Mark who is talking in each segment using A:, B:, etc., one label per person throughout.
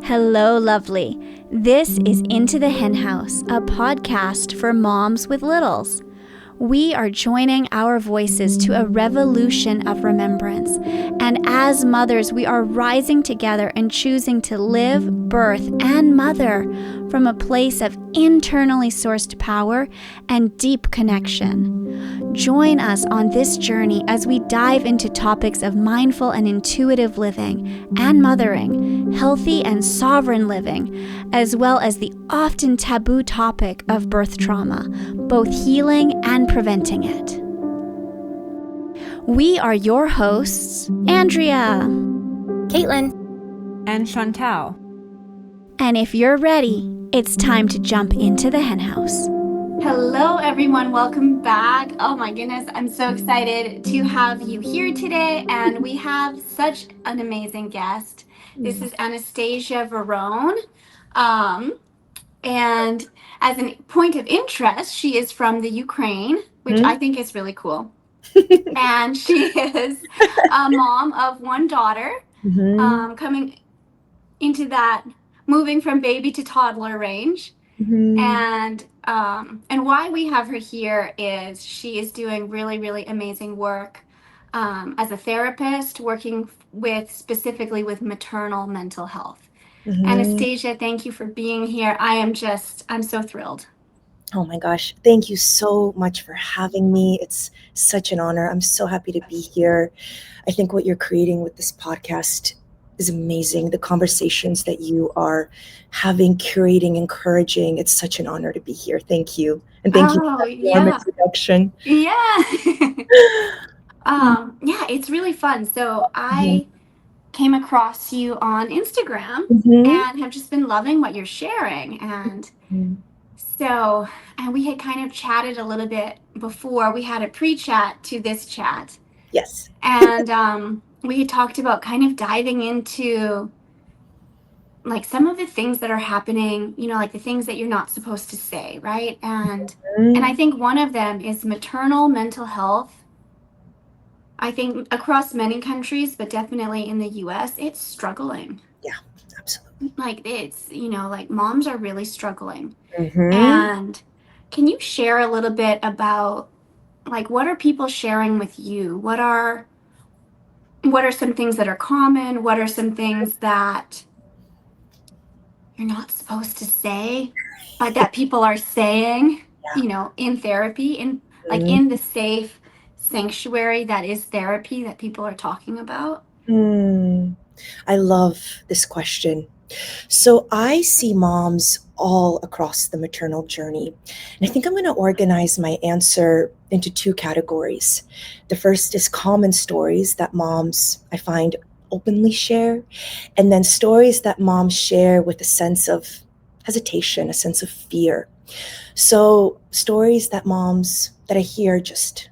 A: Hello, lovely. This is Into the Hen House, a podcast for moms with littles. We are joining our voices to a revolution of remembrance. And as mothers, we are rising together and choosing to live, birth, and mother from a place of internally sourced power and deep connection. Join us on this journey as we dive into topics of mindful and intuitive living and mothering, healthy and sovereign living, as well as the often taboo topic of birth trauma, both healing and preventing it. We are your hosts, Andrea,
B: Caitlin,
C: and Chantal.
A: And if you're ready, it's time to jump into the hen house.
D: Hello, everyone. Welcome back. Oh my goodness, I'm so excited to have you here today. And we have such an amazing guest. This is Anastasia Voron. And as a point of interest, she is from the Ukraine, which I think is really cool. And she is a mom of one daughter, coming into that moving from baby to toddler range. And why we have her here is she is doing really, really amazing work as a therapist, working specifically with maternal mental health. Anastasia, thank you for being here. I'm so thrilled.
B: Oh my gosh, thank you so much for having me. It's such an honor. I'm so happy to be here. I think what you're creating with this podcast is amazing. The conversations that you are having, curating, encouraging, it's such an honor to be here. Thank you. And thank you for that warm introduction.
D: Yeah. Yeah, it's really fun. So I came across you on Instagram and have just been loving what you're sharing. And so, and we had kind of chatted a little bit before. We had a pre-chat to this chat.
B: Yes.
D: And we had talked about kind of diving into like some of the things that are happening, you know, like the things that you're not supposed to say, right? And I think one of them is maternal mental health. I think across many countries, but definitely in the US, it's struggling.
B: Yeah, absolutely.
D: Like it's, you know, like moms are really struggling. And can you share a little bit about like what are people sharing with you? What are some things that are common? What are some things that you're not supposed to say, but that people are saying, you know, in therapy, in like in the safe sanctuary that is therapy that people are talking about?
B: I love this question. So I see moms all across the maternal journey. And I think I'm going to organize my answer into two categories. The first is common stories that moms, I find, openly share, and then stories that moms share with a sense of hesitation, a sense of fear. So stories that I hear just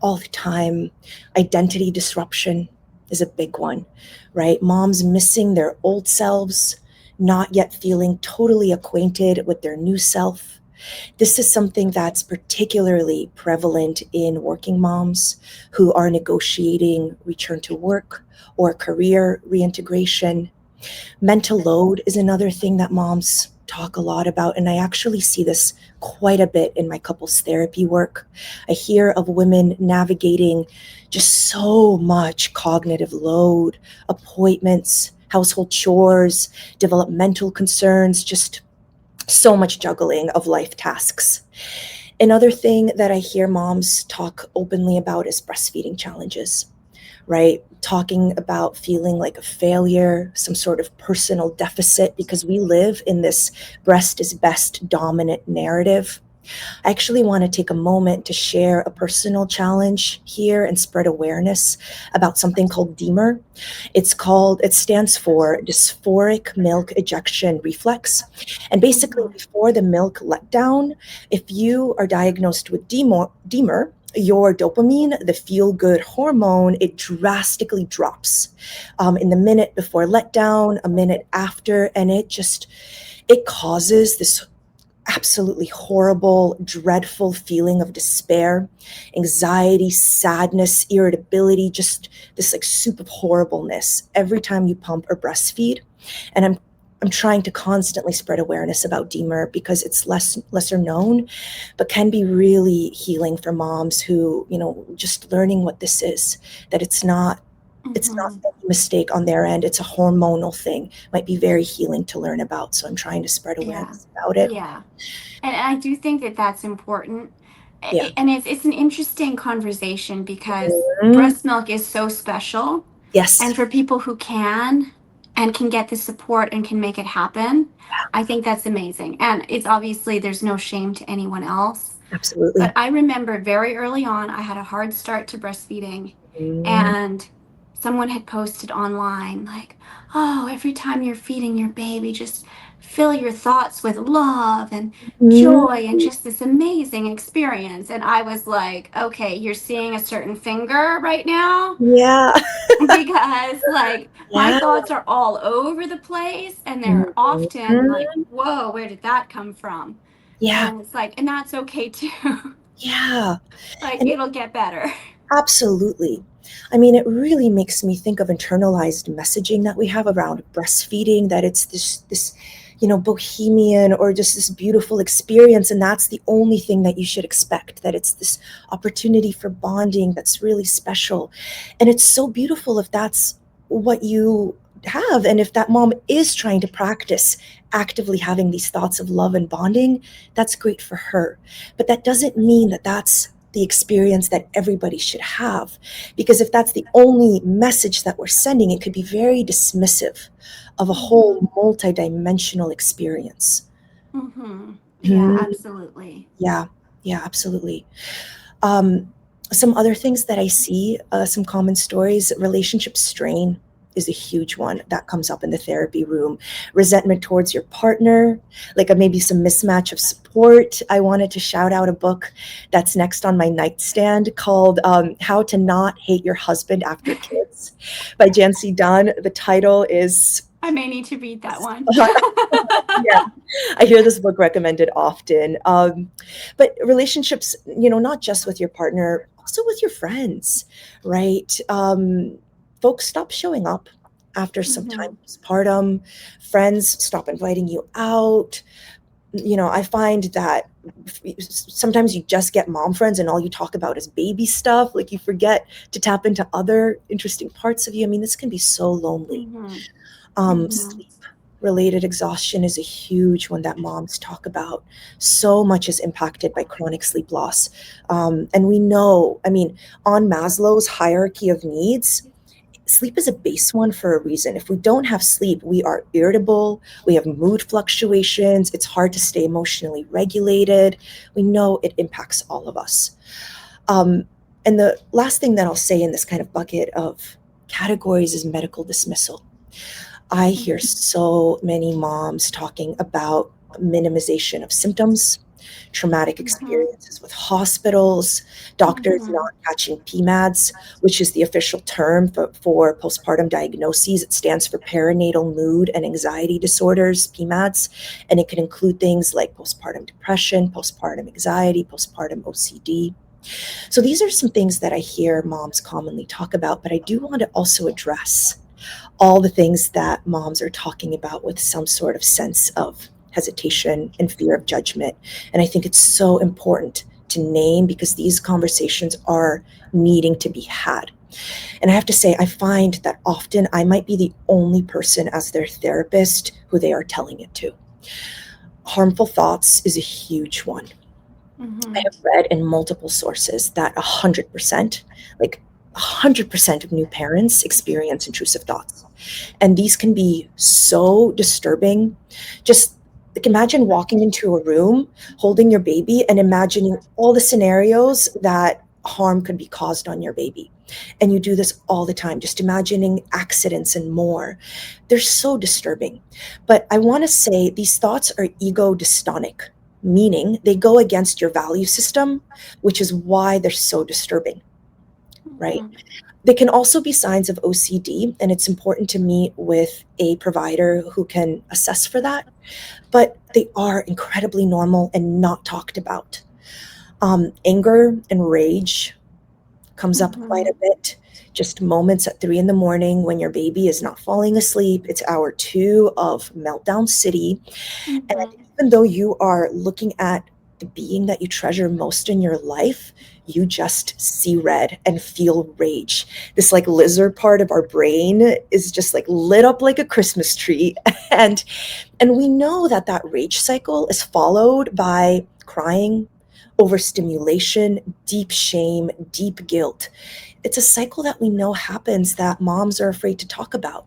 B: all the time. Identity disruption is a big one, right? Moms missing their old selves, not yet feeling totally acquainted with their new self. This is something that's particularly prevalent in working moms who are negotiating return to work or career reintegration. Mental load is another thing that moms talk a lot about, and I actually see this quite a bit in my couples therapy work. I hear of women navigating just so much cognitive load, appointments, household chores, developmental concerns, just so much juggling of life tasks. Another thing that I hear moms talk openly about is breastfeeding challenges, right? Talking about feeling like a failure, some sort of personal deficit, because we live in this breast is best dominant narrative. I actually want to take a moment to share a personal challenge here and spread awareness about something called DMER. It stands for dysphoric milk ejection reflex. And basically before the milk letdown, if you are diagnosed with DMER, your dopamine, the feel-good hormone, it drastically drops in the minute before letdown, a minute after, and it causes this absolutely horrible, dreadful feeling of despair, anxiety, sadness, irritability, just this like soup of horribleness every time you pump or breastfeed. And I'm trying to constantly spread awareness about DMER because it's lesser known, but can be really healing for moms who, just learning what this is, that it's not a mistake on their end. It's a hormonal thing. Might be very healing to learn about. So I'm trying to spread awareness about it.
D: Yeah. And I do think that that's important.
B: Yeah.
D: And it's an interesting conversation because
B: Mhm.
D: breast milk is so special.
B: Yes.
D: And for people who can get the support and can make it happen, I think that's amazing. And it's obviously there's no shame to anyone else.
B: Absolutely.
D: But I remember very early on, I had a hard start to breastfeeding. And someone had posted online like, oh, every time you're feeding your baby, just fill your thoughts with love and joy and just this amazing experience. And I was like, okay, you're seeing a certain finger right now.
B: Yeah.
D: Because like my
B: Yeah.
D: thoughts are all over the place and they're often like, whoa, where did that come from?
B: Yeah.
D: And it's like, and that's okay too.
B: Yeah.
D: Like
B: And
D: it'll get better.
B: absolutely. I mean, it really makes me think of internalized messaging that we have around breastfeeding, that it's this bohemian or just this beautiful experience, and that's the only thing that you should expect, that it's this opportunity for bonding that's really special. And it's so beautiful if that's what you have, and if that mom is trying to practice actively having these thoughts of love and bonding, that's great for her. But that doesn't mean that that's the experience that everybody should have, because if that's the only message that we're sending, it could be very dismissive of a whole multidimensional experience.
D: Yeah, absolutely.
B: Yeah, absolutely. Some other things that I see, some common stories, relationship strain is a huge one that comes up in the therapy room. Resentment towards your partner, like maybe some mismatch of support. I wanted to shout out a book that's next on my nightstand called How to Not Hate Your Husband After Kids by Jancy Dunn. The title is...
D: I may need to read that one.
B: Yeah, I hear this book recommended often. But relationships, not just with your partner, also with your friends, right? Folks stop showing up after some time postpartum. Friends stop inviting you out. I find that sometimes you just get mom friends and all you talk about is baby stuff. Like you forget to tap into other interesting parts of you. I mean, this can be so lonely. Sleep related exhaustion is a huge one that moms talk about. So much is impacted by chronic sleep loss. And we know, on Maslow's hierarchy of needs, sleep is a base one for a reason. If we don't have sleep, we are irritable, we have mood fluctuations, it's hard to stay emotionally regulated. We know it impacts all of us. And the last thing that I'll say in this kind of bucket of categories is medical dismissal. I hear so many moms talking about minimization of symptoms, traumatic experiences with hospitals, doctors not catching PMADs, which is the official term for postpartum diagnoses. It stands for perinatal mood and anxiety disorders, PMADs, and it can include things like postpartum depression, postpartum anxiety, postpartum OCD. So these are some things that I hear moms commonly talk about, but I do want to also address all the things that moms are talking about with some sort of sense of hesitation and fear of judgment. And I think it's so important to name, because these conversations are needing to be had. And I have to say, I find that often I might be the only person as their therapist who they are telling it to. Harmful thoughts is a huge one. I have read in multiple sources that 100%, like 100% of new parents experience intrusive thoughts. And these can be so disturbing. Just like imagine walking into a room, holding your baby, and imagining all the scenarios that harm could be caused on your baby. And you do this all the time, just imagining accidents and more. They're so disturbing. But I want to say these thoughts are ego dystonic, meaning they go against your value system, which is why they're so disturbing. Right? They can also be signs of OCD, and it's important to meet with a provider who can assess for that, but they are incredibly normal and not talked about. Anger and rage comes up quite a bit. just moments at 3 a.m. when your baby is not falling asleep. It's hour 2 of meltdown city. And even though you are looking at the being that you treasure most in your life, you just see red and feel rage. This like lizard part of our brain is just like lit up like a Christmas tree. And we know that that rage cycle is followed by crying, overstimulation, deep shame, deep guilt. It's a cycle that we know happens that moms are afraid to talk about.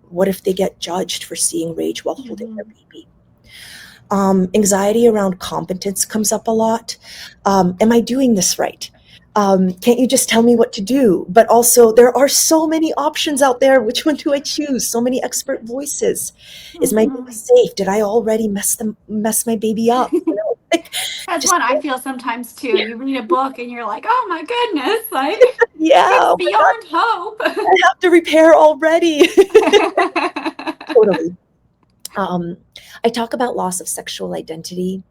B: What if they get judged for seeing rage while holding their baby? Anxiety around competence comes up a lot. Am I doing this right? Can't you just tell me what to do? But also, there are so many options out there. Which one do I choose? So many expert voices. Is my baby safe? Did I already mess my baby up? You know, like,
D: That's
B: just,
D: what I feel sometimes too. You read a book and you're like, oh my goodness, like
B: yeah, oh
D: it's
B: my God,
D: beyond hope.
B: I have to repair already. Totally. I talk about loss of sexual identity.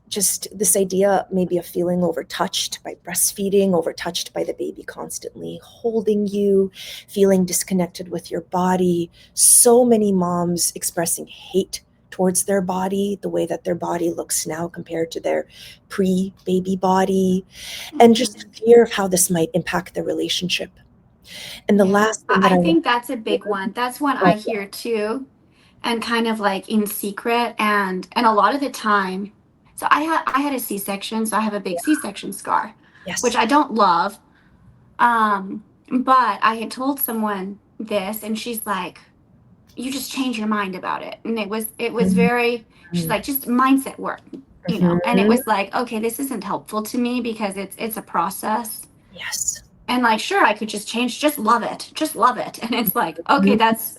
B: Just this idea maybe of feeling overtouched by breastfeeding, overtouched by the baby constantly holding you, feeling disconnected with your body. So many moms expressing hate towards their body, the way that their body looks now compared to their pre-baby body, and just fear of how this might impact the relationship. And the last thing that
D: I
B: I want
D: think that's a big one. That's one
B: to
D: I hear too, and kind of like in secret, and a lot of the time. So I had a C-section, so I have a big C-section scar, which
B: yes.
D: I don't love. But I had told someone this, and she's like, "You just change your mind about it." And it was very. She's like, "Just mindset work, you know." And it
B: Mhm.
D: was like, okay, this isn't helpful to me because it's a process.
B: Yes.
D: And like, sure, I could just change, just love it. And it's like, okay,
B: Mhm.
D: that's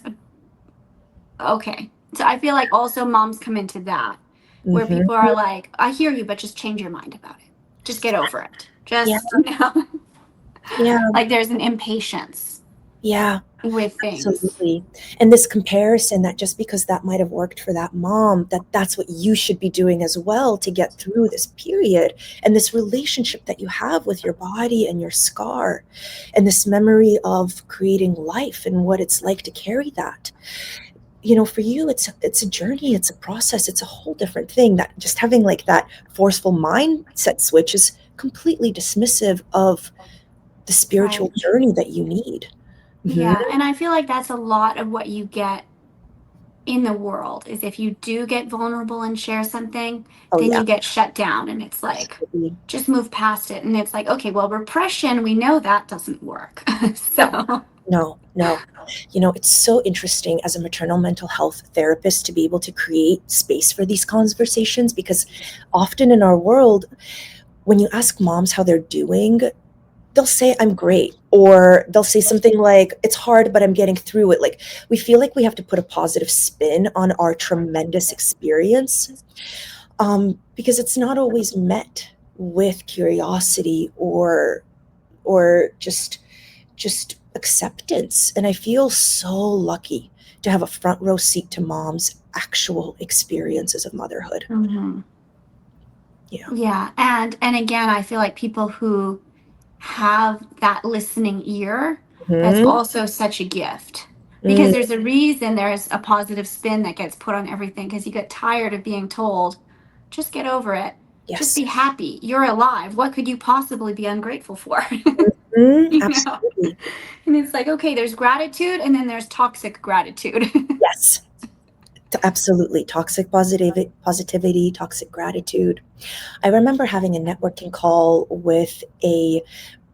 D: okay. So I feel like also moms come into that where
B: Mhm.
D: people are like, I hear you, but just change your mind about it. Just get over it.
B: Yeah.
D: Just,
B: Yeah.
D: like there's an impatience
B: Yeah.
D: with things.
B: Absolutely. And this comparison that just because that might have worked for that mom, that's what you should be doing as well to get through this period and this relationship that you have with your body and your scar and this memory of creating life and what it's like to carry that. You know, for you, it's a journey, it's a process, it's a whole different thing. That just having like that forceful mindset switch is completely dismissive of the spiritual
D: Right.
B: journey that you need. Mhm.
D: Yeah. And I feel like that's a lot of what you get in the world is if you do get vulnerable and share something,
B: Oh
D: then
B: yeah.
D: you get shut down and it's like,
B: Absolutely.
D: just move past it. And it's like, okay, well, repression, we know that doesn't work.
B: No,
D: So,
B: no. You know, it's so interesting as a maternal mental health therapist to be able to create space for these conversations because often in our world, when you ask moms how they're doing, they'll say, I'm great. Or they'll say something like, it's hard, but I'm getting through it. Like, we feel like we have to put a positive spin on our tremendous experience because it's not always met with curiosity or just acceptance. And I feel so lucky to have a front row seat to mom's actual experiences of motherhood.
D: mhm.
B: Yeah.
D: Yeah. And again, I feel like people who have that listening ear, that's
B: Mhm.
D: also such a gift. Because
B: Mm,
D: there's a reason there's a positive spin that gets put on everything because you get tired of being told, just get over it. Just
B: yes.
D: be happy. You're alive. What could you possibly be ungrateful for?
B: Mm,
D: You know?
B: absolutely.
D: And it's like, okay, there's gratitude and then there's toxic gratitude.
B: Yes. Absolutely. Toxic positivity, toxic gratitude. I remember having a networking call with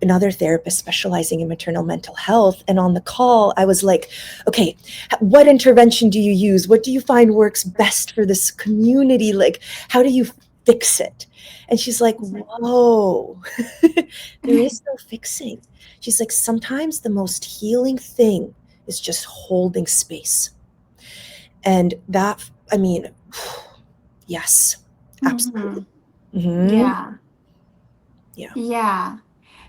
B: another therapist specializing in maternal mental health. And on the call, I was like, okay, what intervention do you use? What do you find works best for this community? Like, how do you fix it? And she's like, whoa, there is no fixing. She's like, sometimes the most healing thing is just holding space. And that, I mean, yes, absolutely.
D: Mhm.
B: Hmm.
D: Yeah.
B: Yeah.
D: Yeah.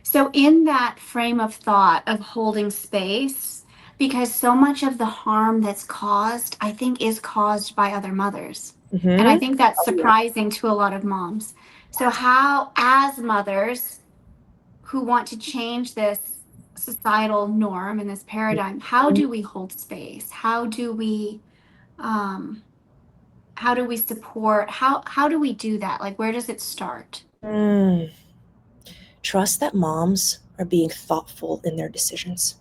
D: So, in that frame of thought of holding space, because so much of the harm that's caused, I think, is caused by other mothers. And I
B: Hmm.
D: think that's
B: Oh, yeah.
D: surprising to a lot of moms. So, how, as mothers who want to change this, societal norm and this paradigm, how do we hold space? How do we support? How do we do that? Like, where does it start?
B: Trust that moms are being thoughtful in their decisions.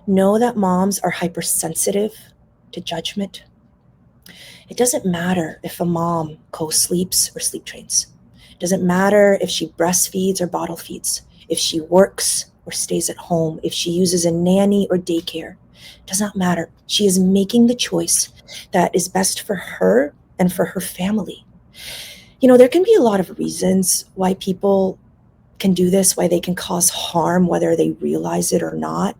B: Know that moms are hypersensitive to judgment. It doesn't matter if a mom co-sleeps or sleep trains. It doesn't matter if she breastfeeds or bottle feeds, if she works or stays at home, if she uses a nanny or daycare. It does not matter. She is making the choice that is best for her and for her family. There can be a lot of reasons why people can do this, why they can cause harm, whether they realize it or not.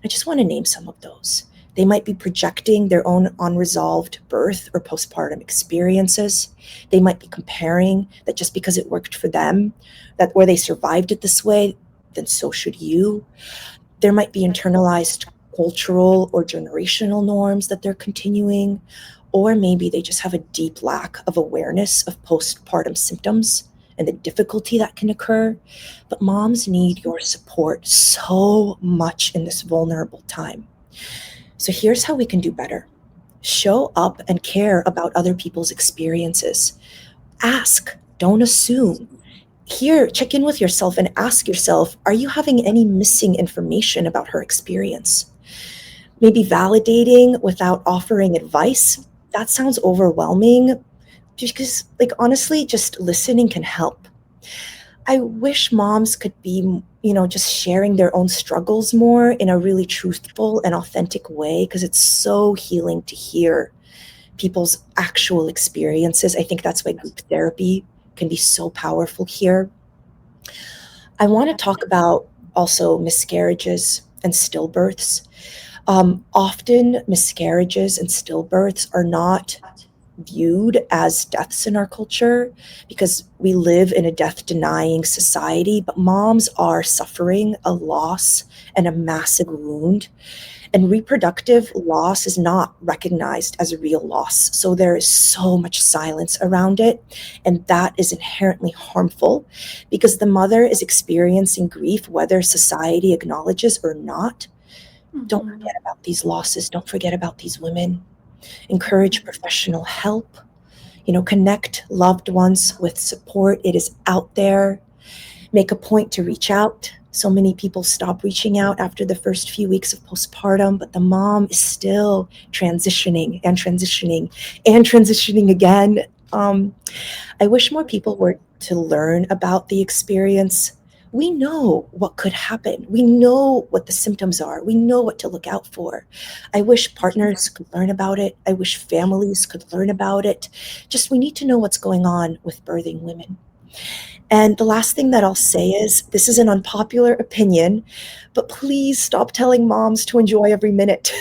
B: I just want to name some of those. They might be projecting their own unresolved birth or postpartum experiences. They might be comparing that just because it worked for them, that or they survived it this way, then so should you. There might be internalized cultural or generational norms that they're continuing, or maybe they just have a deep lack of awareness of postpartum symptoms and the difficulty that can occur. But moms need your support so much in this vulnerable time. So here's how we can do better. Show up and care about other people's experiences. Ask, don't assume. Here, check in with yourself and ask yourself, are you having any missing information about her experience? Maybe validating without offering advice. That sounds overwhelming because, honestly, just listening can help. I wish moms could be, just sharing their own struggles more in a really truthful and authentic way, because it's so healing to hear people's actual experiences. I think that's why group therapy can be so powerful here. I want to talk about also miscarriages and stillbirths. Often miscarriages and stillbirths are not viewed as deaths in our culture because we live in a death-denying society, but moms are suffering a loss and a massive wound. And reproductive loss is not recognized as a real loss. So there is so much silence around it. And that is inherently harmful because the mother is experiencing grief, whether society acknowledges or not. Don't forget about these losses. Don't forget about these women. Encourage professional help. Connect loved ones with support. It is out there. Make a point to reach out. So many people stop reaching out after the first few weeks of postpartum, but the mom is still transitioning and transitioning and transitioning again. I wish more people were to learn about the experience. We know what could happen. We know what the symptoms are. We know what to look out for. I wish partners could learn about it. I wish families could learn about it. Just we need to know what's going on with birthing women. And the last thing that I'll say is, this is an unpopular opinion, but please stop telling moms to enjoy every minute.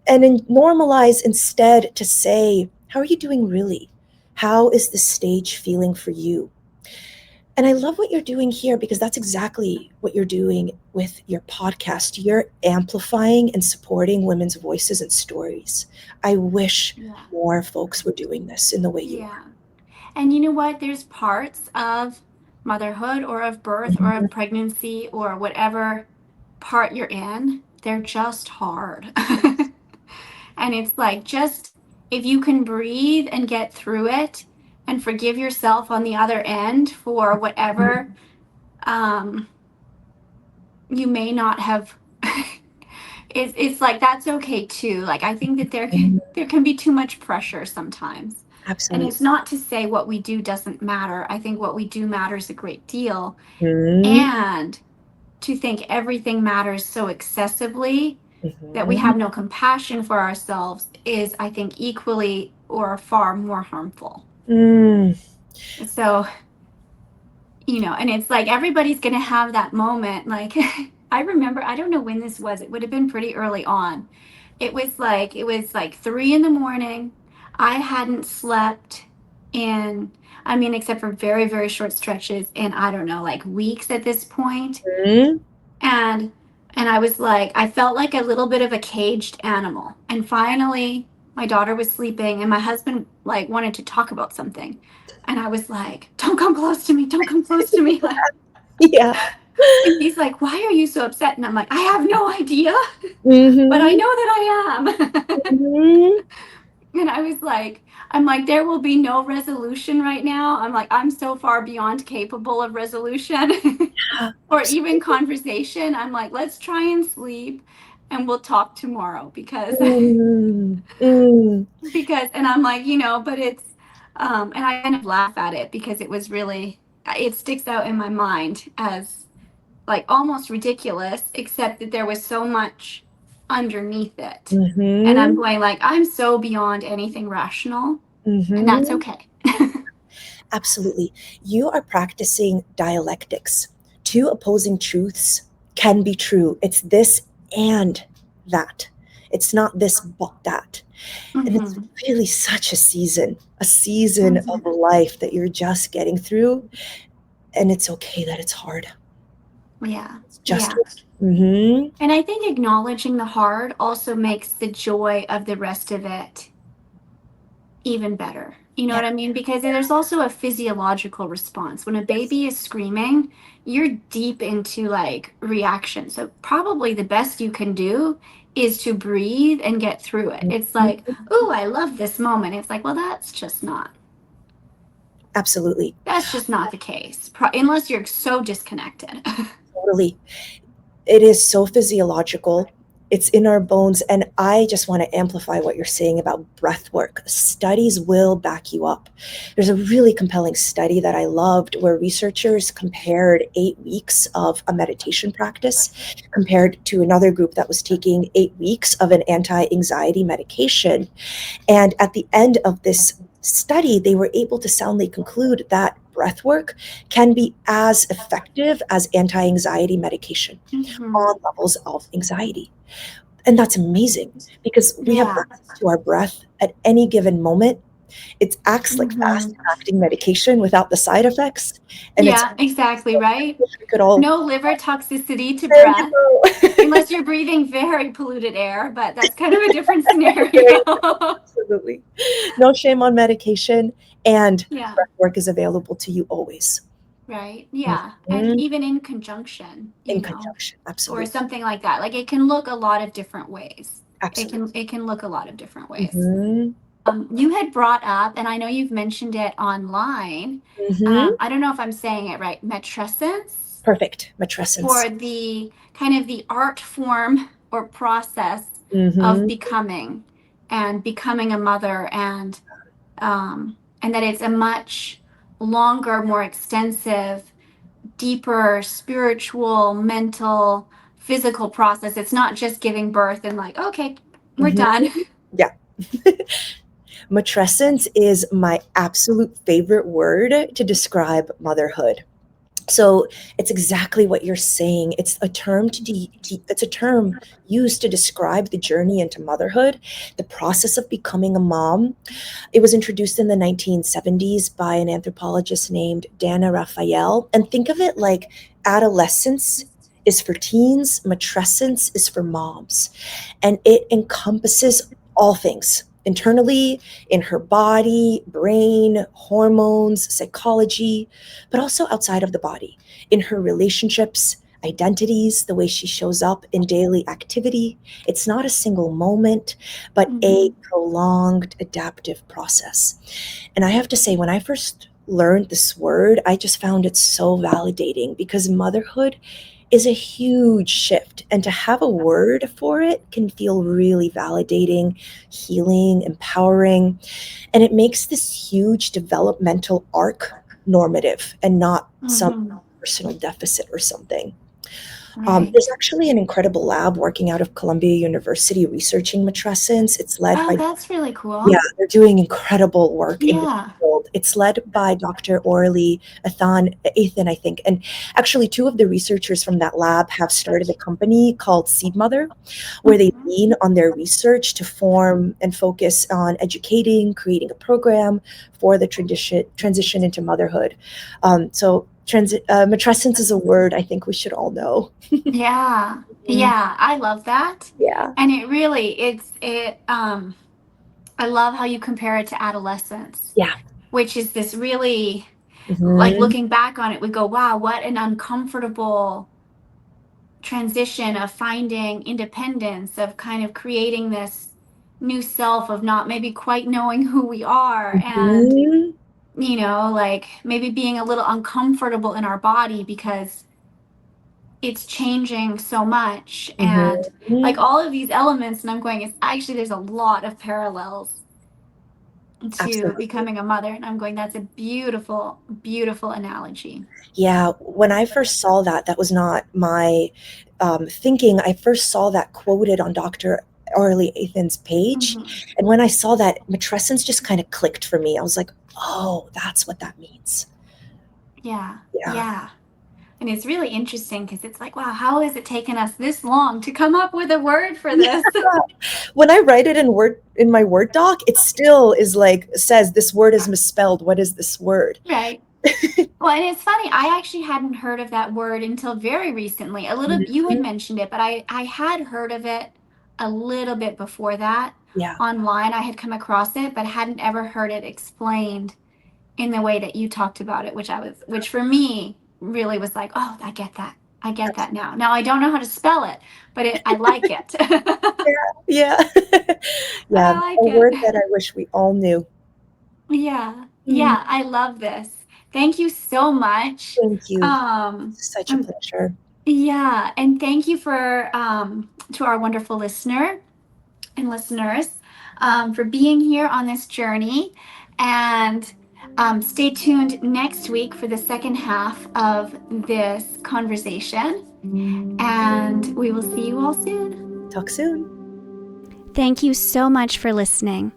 B: And normalize instead to say, how are you doing really? How is the stage feeling for you? And I love what you're doing here because that's exactly what you're doing with your podcast. You're amplifying and supporting women's voices and stories. I wish more folks were doing this in the way you are.
D: And you know what? There's parts of motherhood or of birth or of pregnancy or whatever part you're in, they're just hard. And it's like, just if you can breathe and get through it and forgive yourself on the other end for whatever you may not have it's like, that's okay too. Like, I think that there can be too much pressure sometimes.
B: Absolutely.
D: And it's not to say what we do doesn't matter. I think what we do matters a great deal. And to think everything matters so excessively that we have no compassion for ourselves is, I think, equally or far more harmful. So, and it's like everybody's going to have that moment. Like, I remember, I don't know when this was. It would have been pretty early on. It was like 3 a.m. I hadn't slept except for very, very short stretches in, I don't know, like weeks at this point. And I was like, I felt like a little bit of a caged animal. And finally, my daughter was sleeping and my husband wanted to talk about something. And I was like, don't come close to me. Don't come close to me.
B: Yeah.
D: And he's like, why are you so upset? And I'm like, I have no idea, but I
B: Mm-hmm.
D: know that I am.
B: Mm-hmm.
D: And I'm like, there will be no resolution right now. I'm like, I'm so far beyond capable of resolution or even conversation. I'm like, let's try and sleep and we'll talk tomorrow
B: Mm-hmm.
D: and I'm like, but it's, and I kind of laugh at it because it sticks out in my mind as like almost ridiculous, except that there was so much underneath it. And I'm
B: Mm-hmm.
D: going like, I'm so beyond anything rational, and that's
B: Mm-hmm.
D: okay.
B: Absolutely. You are practicing dialectics. Two opposing truths can be true. It's this and that. It's not this but that. And it's
D: Mm-hmm.
B: really such a season of
D: Mm-hmm.
B: life that you're just getting through. And it's okay that it's hard.
D: Yeah.
B: It's just,
D: Yeah.
B: mm-hmm.
D: And I think acknowledging the hard also makes the joy of the rest of it even better. You know
B: Yeah.
D: what I mean? Because there's also a physiological response. When a baby is screaming, you're deep into like reaction. So probably the best you can do is to breathe and get through it. It's like, "Ooh, I love this moment." It's like, "Well,
B: Absolutely.
D: that's just not the case. Unless you're so disconnected."
B: Totally. It is so physiological. It's in our bones. And I just want to amplify what you're saying about breath work. Studies will back you up. There's a really compelling study that I loved where researchers compared 8 weeks of a meditation practice compared to another group that was taking 8 weeks of an anti-anxiety medication. And at the end of this study, they were able to soundly conclude that breath work can be as effective as anti-anxiety medication
D: Mm-hmm.
B: on levels of anxiety. And that's amazing because we have
D: Yeah.
B: access to our breath at any given moment. It acts like fast
D: Mm-hmm.
B: acting medication without the side effects. And it's
D: Yeah, exactly, right?
B: we could all,
D: No liver toxicity to
B: there you
D: breath.
B: go.
D: Unless you're breathing very polluted air, but that's kind of a different scenario.
B: Absolutely. No shame on medication. And
D: Yeah,
B: breath work is available to you always.
D: right. Yeah. And
B: Mhm.
D: even in conjunction,
B: In conjunction.
D: or
B: Absolutely.
D: something like that. Like it can look a lot of different ways.
B: Absolutely.
D: It can look a lot of different ways.
B: Mhm.
D: You had brought up, and I know you've mentioned it online.
B: Mhm.
D: I don't know if I'm saying it right, matrescence,
B: Perfect. Matrescence.
D: for the kind of the art form or process of
B: Mhm.
D: becoming a mother, and that it's a much longer, more extensive, deeper spiritual, mental, physical process. It's not just giving birth and like, okay, we're
B: Mhm.
D: done.
B: Yeah. Matrescence is my absolute favorite word to describe motherhood. So it's exactly what you're saying. It's a term it's a term used to describe the journey into motherhood, the process of becoming a mom. It was introduced in the 1970s by an anthropologist named Dana Raphael. And think of it like adolescence is for teens, matrescence is for moms. And it encompasses all things internally, in her body, brain, hormones, psychology, but also outside of the body, in her relationships, identities, the way she shows up in daily activity. It's not a single moment, but a
D: Mm-hmm.
B: prolonged adaptive process. And I have to say, when I first learned this word, I just found it so validating because motherhood is a huge shift. And to have a word for it can feel really validating, healing, empowering. And it makes this huge developmental arc normative and not some
D: Mm-hmm.
B: personal deficit or something.
D: Right.
B: There's actually an incredible lab working out of Columbia University researching matrescence. It's led
D: Oh,
B: by,
D: that's really
B: yeah,
D: cool.
B: they're doing incredible work in the
D: Yeah.
B: field. It's led by Dr. Orly Ethan, I think. And actually, two of the researchers from that lab have started a company called Seed Mother, where they
D: Mm-hmm.
B: lean on their research to form and focus on educating, creating a program for the transition into motherhood. Matrescence is a word I think we should all know.
D: Yeah. Yeah. I love that.
B: Yeah.
D: And I love how you compare it to adolescence,
B: Yeah.
D: which is this really, like looking back on it, we go, wow, what an uncomfortable transition of finding independence, of kind of creating this new self, of not maybe quite knowing who we are, and you know, like maybe being a little uncomfortable in our body because it's changing so much. And like all of these elements, and I'm going, it's actually, there's a lot of parallels to
B: Absolutely.
D: becoming a mother, and I'm going, that's a beautiful, beautiful analogy.
B: Yeah, when I first saw that, that was not my thinking. I first saw that quoted on Dr. Orly Athan's page. And when I saw that, matrescence just kind of clicked for me. I was like, oh, that's what that means.
D: Yeah. And it's really interesting because it's like, wow, how has it taken us this long to come up with a word for this?
B: When I write it in my Word doc, it still is like, says this word is misspelled. What is this word?
D: Right. Well, and it's funny, I actually hadn't heard of that word until very recently. A little, you had mentioned it, but I had heard of it a little bit before that.
B: Yeah.
D: Online, I had come across it, but hadn't ever heard it explained in the way that you talked about it, which for me really was like, oh, I get that. I get that now. Now I don't know how to spell it, but I like it.
B: Yeah.
D: I like
B: a
D: it.
B: word that I wish we all knew.
D: Yeah. Yeah. I love this. Thank you so much.
B: Thank you. Such a pleasure.
D: Yeah. And thank you for to our wonderful listener and listeners for being here on this journey. And stay tuned next week for the second half of this conversation. And we will see you all soon.
B: Talk soon.
A: Thank you so much for listening.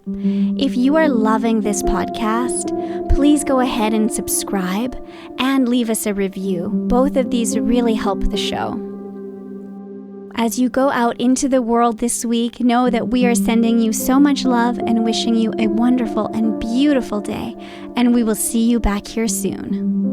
A: If you are loving this podcast, please go ahead and subscribe and leave us a review. Both of these really help the show. As you go out into the world this week, know that we are sending you so much love and wishing you a wonderful and beautiful day, and we will see you back here soon.